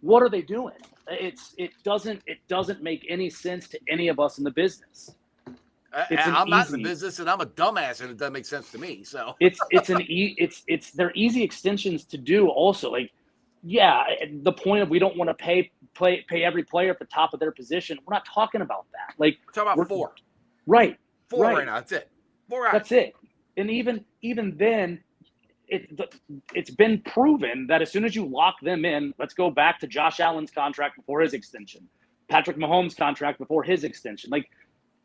what are they doing? It doesn't make any sense to any of us in the business. I'm not in the business, and I'm a dumbass, and it doesn't make sense to me. So they're easy extensions to do. Also, like, yeah, the point of we don't want to pay every player at the top of their position. We're not talking about that. Like, we're talking about 4. Right. 4 right now. That's it. 4 guys. That's it. And even then, it's been proven that as soon as you lock them in, let's go back to Josh Allen's contract before his extension, Patrick Mahomes' contract before his extension. Like,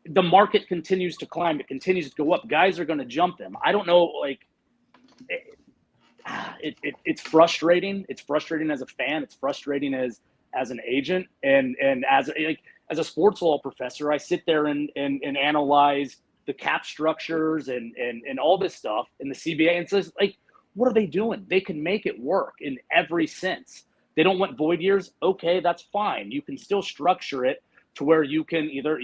the market continues to climb. It continues to go up. Guys are going to jump them. I don't know. Like, it's frustrating. It's frustrating as a fan. It's frustrating as an agent. And as a sports law professor, I sit there and analyze the cap structures and all this stuff in the CBA. And says, like, what are they doing? They can make it work in every sense. They don't want void years. Okay, that's fine. You can still structure it to where you can either,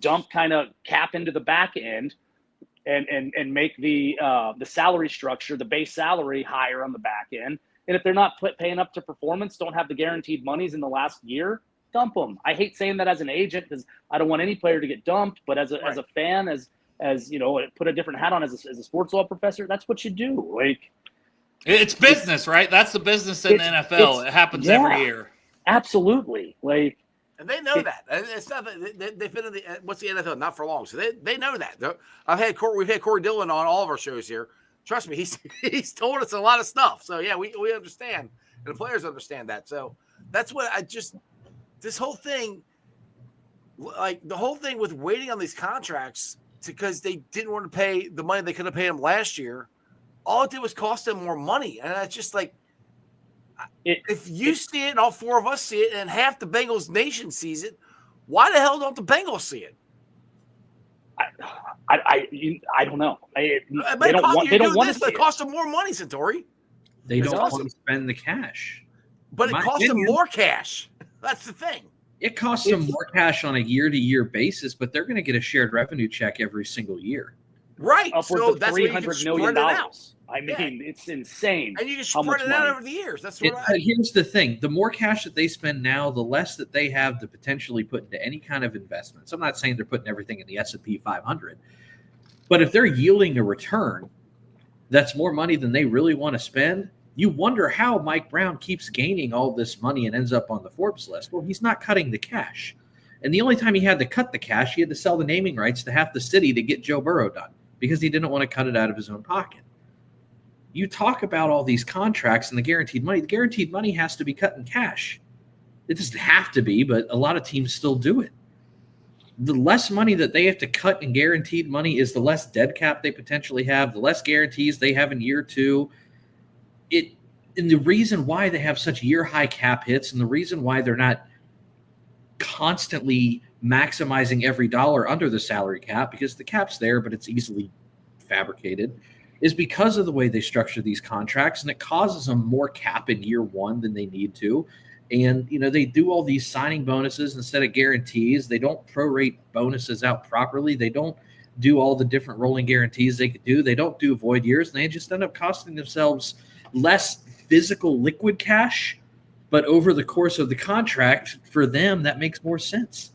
dump kind of cap into the back end and make the salary structure, the base salary, higher on the back end. And if they're not paying up to performance, don't have the guaranteed monies in the last year, dump them. I hate saying that as an agent because I don't want any player to get dumped. But as a fan, as put a different hat on as a sports law professor, that's what you do. Like, it's business, right? That's the business in the NFL. It happens every year. Absolutely. Like, and they know that. It's not that they've been in the what's the NFL not for long, so they know that. We've had Corey Dillon on all of our shows here. Trust me, he's told us a lot of stuff. So yeah, we understand, and the players understand that. So that's what this whole thing, like the whole thing with waiting on these contracts because they didn't want to pay the money they could have paid them last year. All it did was cost them more money, and it's just like. If you see it, and all 4 of us see it, and half the Bengals nation sees it, why the hell don't the Bengals see it? I don't know. They don't want to see it. It costs them more money, Santori. They don't want to spend the cash. But it costs them more cash. That's the thing. It costs them more cash on a year-to-year basis, but they're going to get a shared revenue check every single year. Right. Upwards of $300 million. I mean, it's insane. And you can spread it out over the years. That's what here's the thing. The more cash that they spend now, the less that they have to potentially put into any kind of investments. I'm not saying they're putting everything in the S&P 500. But if they're yielding a return that's more money than they really want to spend, you wonder how Mike Brown keeps gaining all this money and ends up on the Forbes list. Well, he's not cutting the cash. And the only time he had to cut the cash, he had to sell the naming rights to half the city to get Joe Burrow done because he didn't want to cut it out of his own pocket. You talk about all these contracts and the guaranteed money. The guaranteed money has to be cut in cash. It doesn't have to be, but a lot of teams still do it. The less money that they have to cut in guaranteed money is the less dead cap they potentially have, the less guarantees they have in year 2. And the reason why they have such year-high cap hits and the reason why they're not constantly maximizing every dollar under the salary cap, because the cap's there, but it's easily fabricated, is because of the way they structure these contracts, and it causes them more cap in year 1 than they need to. And, they do all these signing bonuses instead of guarantees. They don't prorate bonuses out properly. They don't do all the different rolling guarantees they could do. They don't do void years, and they just end up costing themselves less physical liquid cash. But over the course of the contract, for them, that makes more sense.